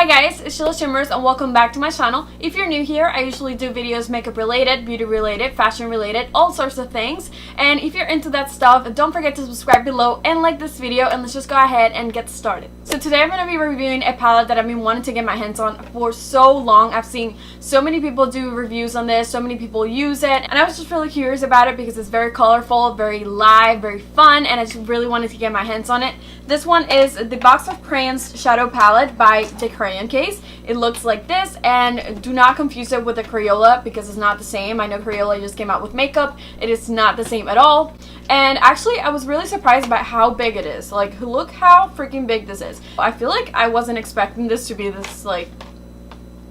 Hi guys, it's Sheila Shimmers and welcome back to my channel. If you're new here, I usually do videos makeup related, beauty related, fashion related, all sorts of things. And if you're into that stuff, don't forget to subscribe below and like this video, and let's just go ahead and get started. So today I'm going to be reviewing a palette that I've been wanting to get my hands on for so long. I've seen so many people do reviews on this, so many people use it, and I was just really curious about it because it's very colorful, very live, very fun, and I just really wanted to get my hands on it. This one is the Box of Crayons Shadow Palette by the Crayon case. It looks like this, and do not confuse it with the Kryolan because it's not the same. I know Kryolan just came out with makeup. It is not the same at all. And actually, I was really surprised about how big it is. Like, look how freaking big this is. I feel like I wasn't expecting this to be this, like,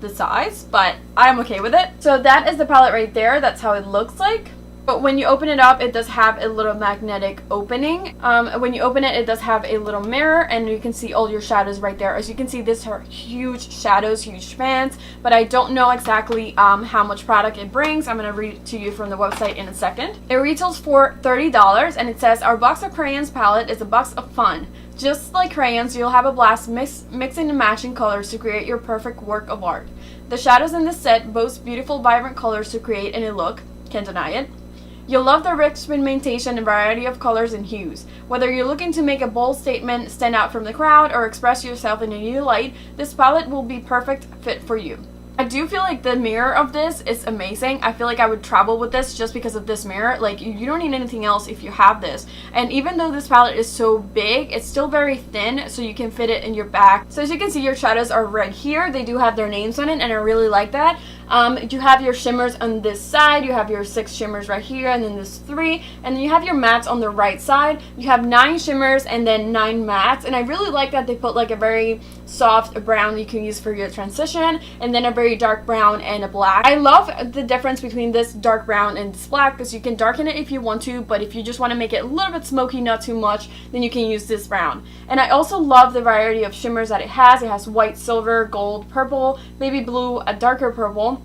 the size, but I'm okay with it. So that is the palette right there. That's how it looks like. But when you open it up, it does have a little magnetic opening. When you open it, it does have a little mirror, and you can see all your shadows right there. As you can see, these are huge shadows, huge fans, but I don't know exactly how much product it brings. I'm going to read it to you from the website in a second. It retails for $30, and it says, "Our Box of Crayons palette is a box of fun. Just like crayons, you'll have a blast mixing and matching colors to create your perfect work of art. The shadows in this set boast beautiful, vibrant colors to create any look. Can't deny it. You'll love the rich pigmentation and variety of colors and hues. Whether you're looking to make a bold statement, stand out from the crowd, or express yourself in a new light, this palette will be perfect fit for you." I do feel like the mirror of this is amazing. I feel like I would travel with this just because of this mirror. Like, you don't need anything else if you have this. And even though this palette is so big, it's still very thin, so you can fit it in your bag. So as you can see, your shadows are right here. They do have their names on it, and I really like that. You have your shimmers on this side. You have your 6 shimmers right here, and then there's 3. And then you have your mattes on the right side. You have 9 shimmers and then 9 mattes. And I really like that they put like a very soft brown you can use for your transition, and then a very dark brown and a black. I love the difference between this dark brown and this black because you can darken it if you want to, but if you just want to make it a little bit smoky, not too much, then you can use this brown. And I also love the variety of shimmers that it has. It has white, silver, gold, purple, baby blue, a darker purple,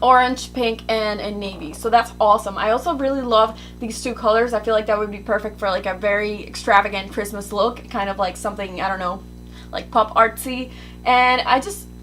orange, pink, and a navy. So that's awesome. I also really love these 2 colors. I feel like that would be perfect for like a very extravagant Christmas look, kind of like something, I don't know, like pop artsy. And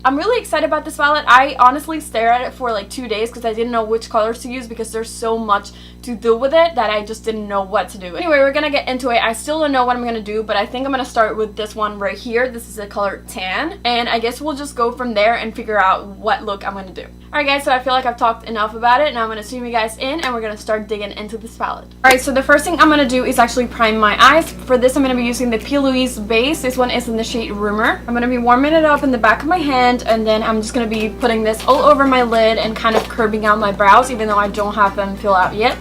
I'm really excited about this palette. I honestly stare at it for like 2 days because I didn't know which colors to use because there's so much to do with it that I just didn't know what to do. Anyway, we're gonna get into it. I still don't know what I'm gonna do, but I think I'm gonna start with this one right here. This is the color Tan, and I guess we'll just go from there and figure out what look I'm gonna do. Alright guys, so I feel like I've talked enough about it. Now I'm gonna zoom you guys in and we're gonna start digging into this palette. Alright, so the first thing I'm gonna do is actually prime my eyes. For this, I'm gonna be using the Louise base. This one is in the shade Rumour. I'm gonna be warming it up in the back of my hand, and then I'm just gonna be putting this all over my lid and kind of curving out my brows, even though I don't have them fill out yet.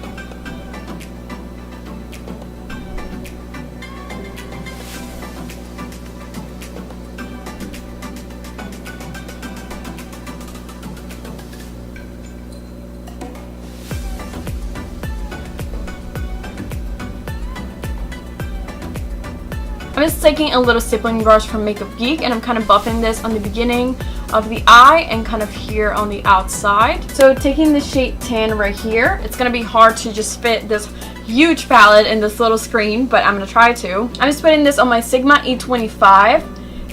I'm just taking a little stippling brush from Makeup Geek, and I'm kind of buffing this on the beginning of the eye and kind of here on the outside. So taking the shade Tan right here, it's going to be hard to just fit this huge palette in this little screen, but I'm going to try to. I'm just putting this on my Sigma E25,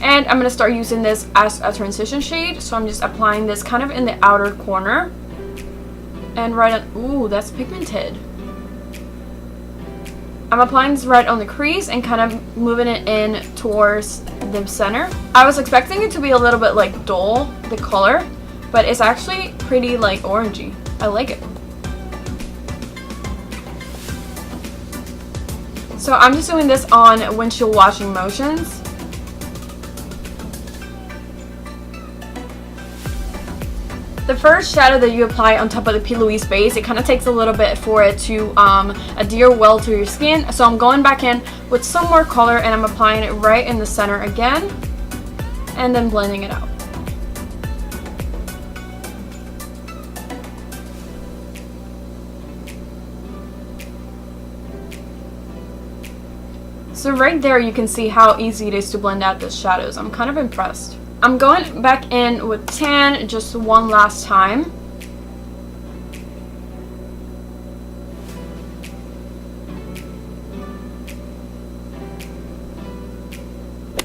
and I'm going to start using this as a transition shade. So I'm just applying this kind of in the outer corner and right on. Ooh, that's pigmented. I'm applying this right on the crease and kind of moving it in towards the center. I was expecting it to be a little bit like dull, the color, but it's actually pretty like orangey. I like it. So I'm just doing this on windshield washing motions. The first shadow that you apply on top of the Louise base, it kind of takes a little bit for it to adhere well to your skin. So I'm going back in with some more color and I'm applying it right in the center again, and then blending it out. So right there you can see how easy it is to blend out the shadows. I'm kind of impressed. I'm going back in with Tan just one last time.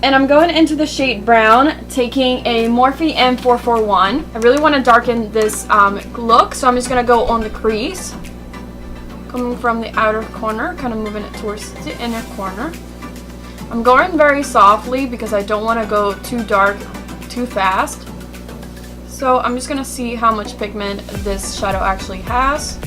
And I'm going into the shade brown, taking a Morphe M441. I really want to darken this look, so I'm just going to go on the crease. Coming from the outer corner, kind of moving it towards the inner corner. I'm going very softly because I don't want to go too dark too fast. So I'm just going to see how much pigment this shadow actually has.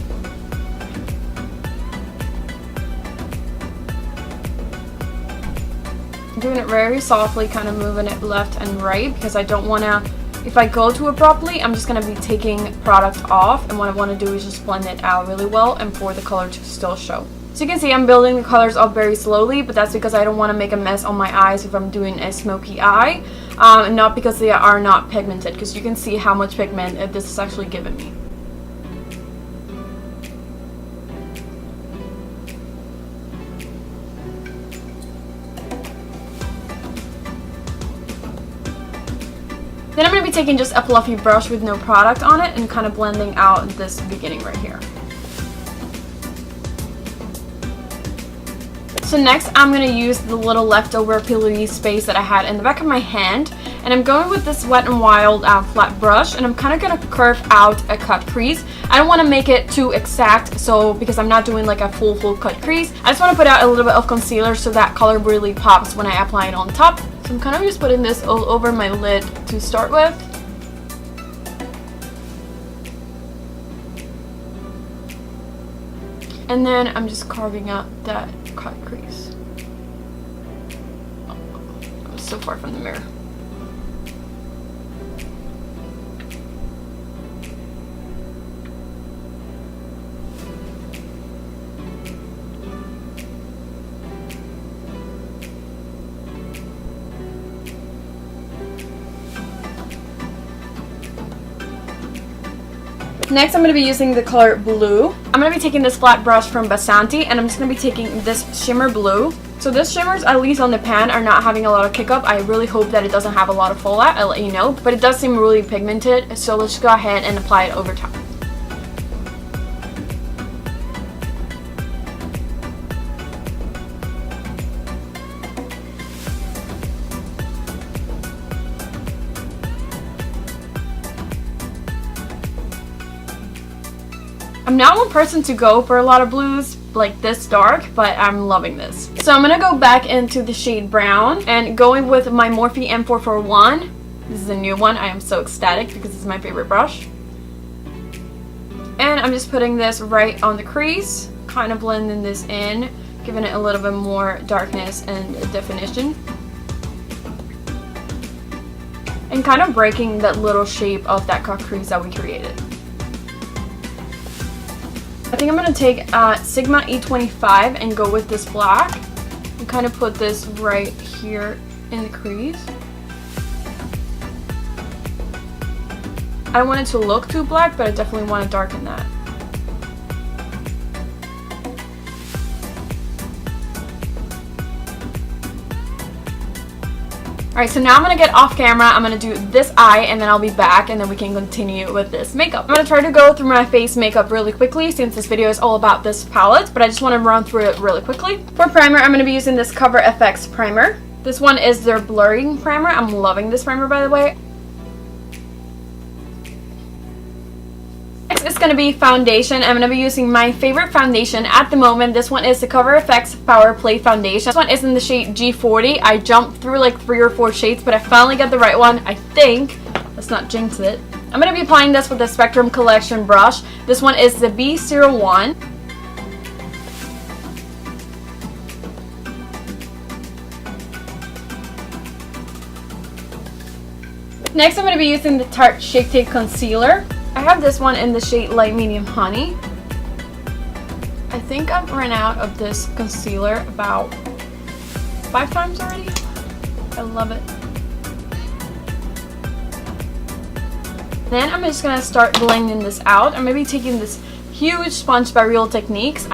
Doing it very softly, kind of moving it left and right because I don't want to, if I go too abruptly, I'm just going to be taking product off, and what I want to do is just blend it out really well and for the color to still show. So you can see I'm building the colors up very slowly, but that's because I don't want to make a mess on my eyes if I'm doing a smoky eye, not because they are not pigmented, because you can see how much pigment this is actually giving me. Then I'm going to be taking just a fluffy brush with no product on it and kind of blending out this beginning right here. So next I'm going to use the little leftover pillowy space that I had in the back of my hand, and I'm going with this Wet n Wild flat brush, and I'm kind of going to curve out a cut crease. I don't want to make it too exact, so because I'm not doing like a full cut crease, I just want to put out a little bit of concealer so that color really pops when I apply it on top. So I'm kind of just putting this all over my lid to start with. And then I'm just carving out that cut crease. Oh, I'm so far from the mirror. Next, I'm going to be using the color blue. I'm going to be taking this flat brush from Basanti, and I'm just going to be taking this shimmer blue. So this shimmers, at least on the pan, are not having a lot of kick up. I really hope that it doesn't have a lot of fallout, I'll let you know. But it does seem really pigmented, so let's go ahead and apply it over top. I'm not one person to go for a lot of blues like this dark, but I'm loving this. So I'm gonna go back into the shade brown and going with my Morphe M441. This is a new one. I am so ecstatic because it's my favorite brush. And I'm just putting this right on the crease, kind of blending this in, giving it a little bit more darkness and definition. And kind of breaking that little shape of that cut crease that we created. I think I'm going to take Sigma E25 and go with this black and kind of put this right here in the crease. I don't want it to look too black, but I definitely want to darken that. Alright, so now I'm going to get off camera, I'm going to do this eye, and then I'll be back, and then we can continue with this makeup. I'm going to try to go through my face makeup really quickly, since this video is all about this palette, but I just want to run through it really quickly. For primer, I'm going to be using this Cover FX primer. This one is their blurring primer. I'm loving this primer, by the way. Next is going to be foundation. I'm going to be using my favorite foundation at the moment. This one is the Cover FX Power Play Foundation. This one is in the shade G40. I jumped through like 3 or 4 shades, but I finally got the right one, I think. Let's not jinx it. I'm going to be applying this with the Spectrum Collection brush. This one is the B01. Next, I'm going to be using the Tarte Shape Tape Concealer. I have this one in the shade Light Medium Honey. I think I've run out of this concealer about 5 times already. I love it. Then I'm just going to start blending this out. I'm going to be taking this huge sponge by Real Techniques.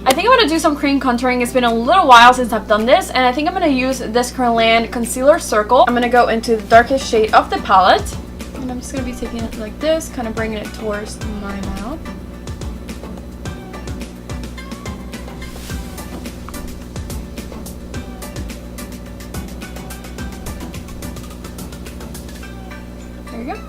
I think I'm going to do some cream contouring. It's been a little while since I've done this, and I think I'm going to use this Kryolan Concealer Circle. I'm going to go into the darkest shade of the palette. And I'm just going to be taking it like this, kind of bringing it towards my mouth. There you go.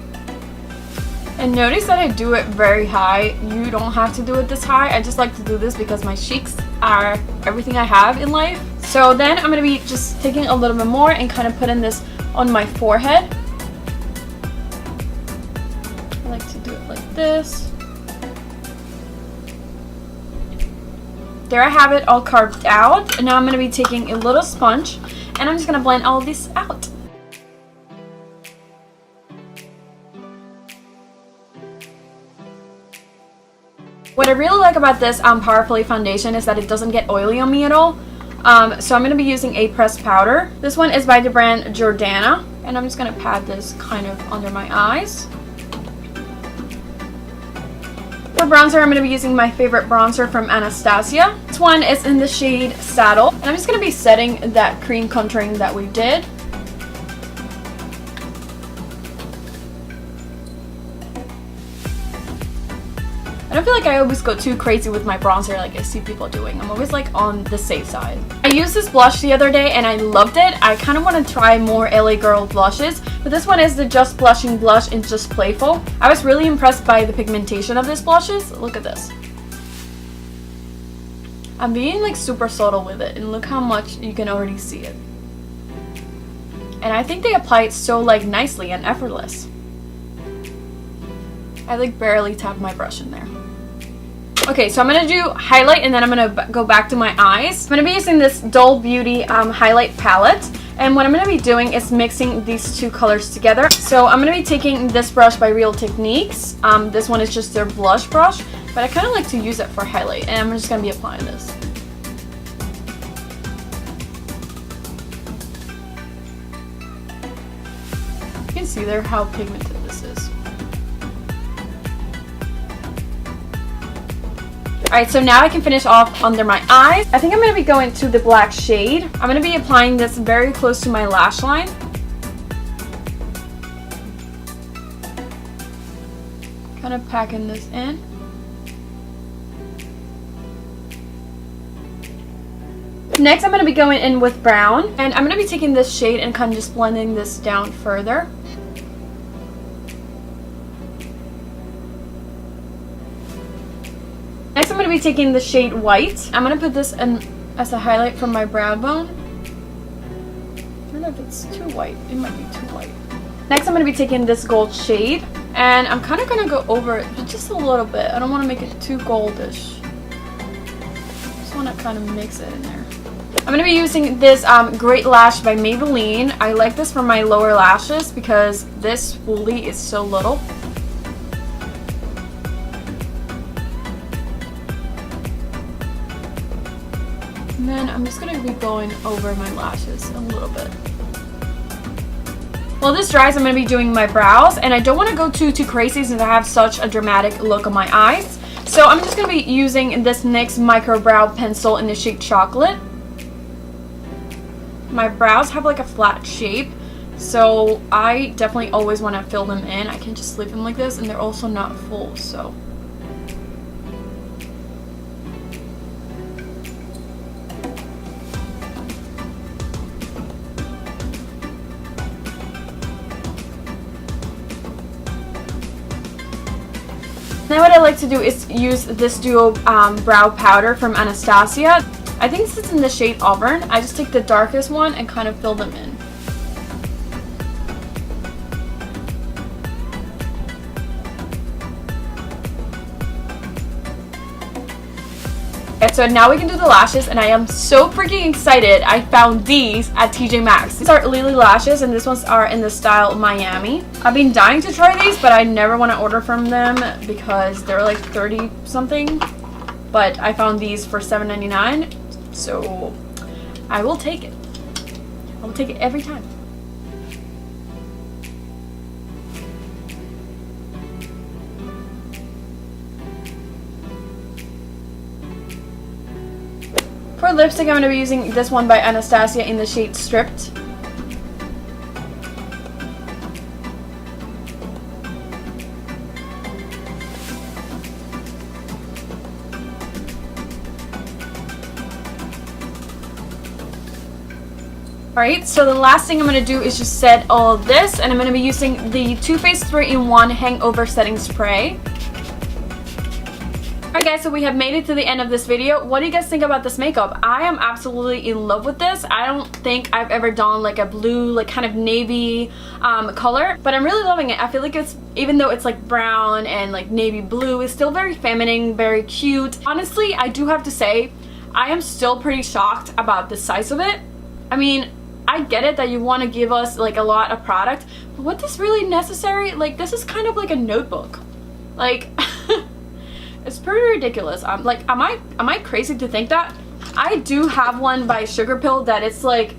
And notice that I do it very high. You don't have to do it this high. I just like to do this because my cheeks are everything I have in life. So then I'm going to be just taking a little bit more and kind of putting this on my forehead. I like to do it like this. There I have it all carved out. And now I'm going to be taking a little sponge and I'm just going to blend all of this out. What I really like about this Powerfully foundation is that it doesn't get oily on me at all. So I'm going to be using a pressed powder. This one is by the brand Jordana. And I'm just going to pat this kind of under my eyes. For bronzer, I'm going to be using my favorite bronzer from Anastasia. This one is in the shade Saddle. And I'm just going to be setting that cream contouring that we did. I don't feel like I always go too crazy with my bronzer like I see people doing. I'm always like on the safe side. I used this blush the other day and I loved it. I kind of want to try more LA Girl blushes, but this one is the Just Blushing blush in Just Playful. I was really impressed by the pigmentation of these blushes. Look at this. I'm being like super subtle with it and look how much you can already see it. And I think they apply it so like nicely and effortless. I like barely tap my brush in there. Okay, so I'm going to do highlight and then I'm going to go back to my eyes. I'm going to be using this Dull Beauty highlight palette. And what I'm going to be doing is mixing these two colors together. So I'm going to be taking this brush by Real Techniques. This one is just their blush brush. But I kind of like to use it for highlight. And I'm just going to be applying this. You can see there how pigmented this is. Alright, so now I can finish off under my eyes. I think I'm going to be going to the black shade. I'm going to be applying this very close to my lash line. Kind of packing this in. Next, I'm going to be going in with brown. And I'm going to be taking this shade and kind of just blending this down further. Next, I'm going to be taking the shade White. I'm going to put this in as a highlight from my brow bone. I don't know if it's too white. It might be too white. Next, I'm going to be taking this gold shade. And I'm kind of going to go over it just a little bit. I don't want to make it too goldish. Just want to kind of mix it in there. I'm going to be using this Great Lash by Maybelline. I like this for my lower lashes because this spoolie is so little. And then I'm just going to be going over my lashes a little bit. While this dries, I'm going to be doing my brows. And I don't want to go too crazy since I have such a dramatic look on my eyes. So I'm just going to be using this NYX Micro Brow Pencil in the shade Chocolate. My brows have like a flat shape. So I definitely always want to fill them in. I can just leave them like this and they're also not full, so... Then what I like to do is use this duo brow powder from Anastasia. I think this is in the shade Auburn. I just take the darkest one and kind of fill them in. Okay, so now we can do the lashes and I am so freaking excited. I found these at TJ Maxx. These are Lilly lashes and these ones are in the style Miami. I've been dying to try these, but I never want to order from them because they're like 30 something. But I found these for $7.99, so I will take it. I will take it every time. For lipstick, I'm going to be using this one by Anastasia in the shade Stripped. Alright, so the last thing I'm going to do is just set all of this, and I'm going to be using the Too Faced 3-in-1 Hangover Setting Spray. Alright guys, so we have made it to the end of this video. What do you guys think about this makeup? I am absolutely in love with this. I don't think I've ever done like a blue, like kind of navy color, but I'm really loving it. I feel like it's, even though it's like brown and like navy blue, it's still very feminine, very cute. Honestly, I do have to say, I am still pretty shocked about the size of it. I mean, I get it that you want to give us like a lot of product, but what is really necessary? Like, this is kind of like a notebook. Like, it's pretty ridiculous. I'm like, am I crazy to think that? I do have one by Sugar Pill that it's like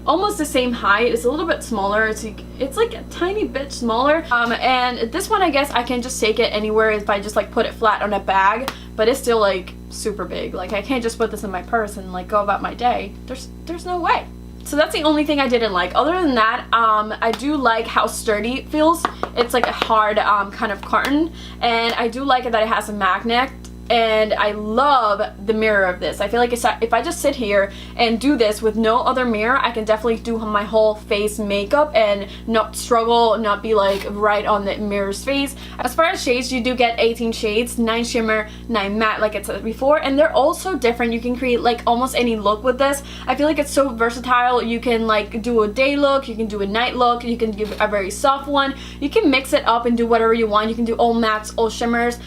almost the same height. It's a little bit smaller. It's like a tiny bit smaller. And this one, I guess I can just take it anywhere if I just like put it flat on a bag, but it's still like super big. Like, I can't just put this in my purse and like go about my day. There's no way. So that's the only thing I didn't like. Other than that, I do like how sturdy it feels. It's like a hard kind of carton, and I do like it that it has a magnet. And I love the mirror of this. I feel like if I just sit here and do this with no other mirror, I can definitely do my whole face makeup and not struggle, not be like right on the mirror's face. As far as shades, you do get 18 shades, 9 shimmer, 9 matte like I said before, and they're all so different. You can create like almost any look with this. I feel like it's so versatile. You can like do a day look, you can do a night look, you can give a very soft one, you can mix it up and do whatever you want. You can do all mattes, all shimmers.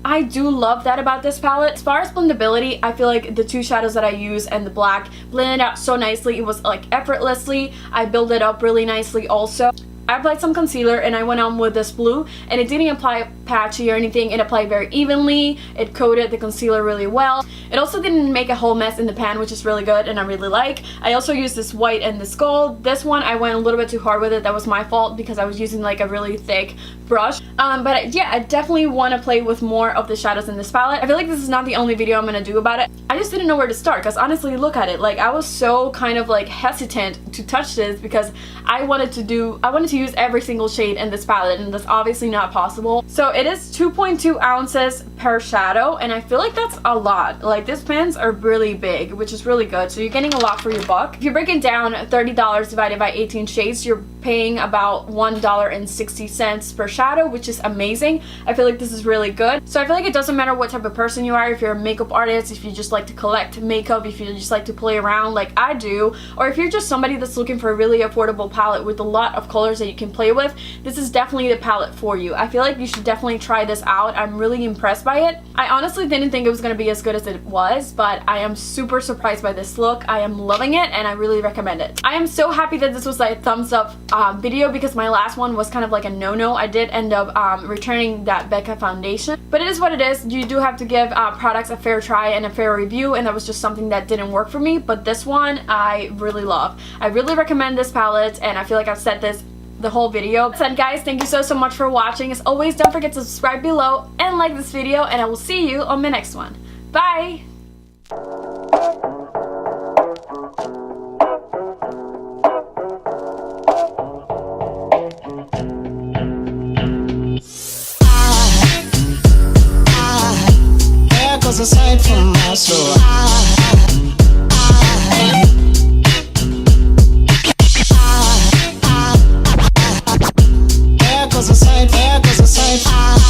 I do love that about this palette. As far as blendability, I feel like the two shadows that I use and the black blended out so nicely. It was like effortlessly. I built it up really nicely also. I applied some concealer and I went on with this blue, and it didn't apply patchy or anything. It applied very evenly. It coated the concealer really well. It also didn't make a whole mess in the pan, which is really good and I really like. I also used this white and this gold. This one I went a little bit too hard with it. That was my fault because I was using like a really thick brush. But yeah, I definitely want to play with more of the shadows in this palette. I feel like this is not the only video I'm going to do about it. I just didn't know where to start because honestly, look at it. Like, I was so kind of like hesitant to touch this because I wanted to use every single shade in this palette, and that's obviously not possible. So it is 2.2 ounces per shadow, and I feel like that's a lot. Like, these pens are really big, which is really good, so you're getting a lot for your buck. If you break it down, $30 divided by 18 shades, you're paying about $1.60 per shadow, which is amazing. I feel like this is really good. So I feel like it doesn't matter what type of person you are, if you're a makeup artist, if you just like to collect makeup, if you just like to play around like I do, or if you're just somebody that's looking for a really affordable palette with a lot of colors that you can play with, this is definitely the palette for you. I feel like you should definitely try this out. I'm really impressed by it. I honestly didn't think it was going to be as good as it was, but I am super surprised by this look. I am loving it and I really recommend it. I am so happy that this was like a thumbs up video because my last one was kind of like a no-no. I did end up returning that Becca foundation, but it is what it is. You do have to give products a fair try and a fair review, and that was just something that didn't work for me, but this one I really love. I really recommend this palette, and I feel like I've said this the whole video. So guys, thank you so much for watching. As always, don't forget to subscribe below and like this video, and I will see you on my next one. Bye! Aside from my soul, there goes a sight,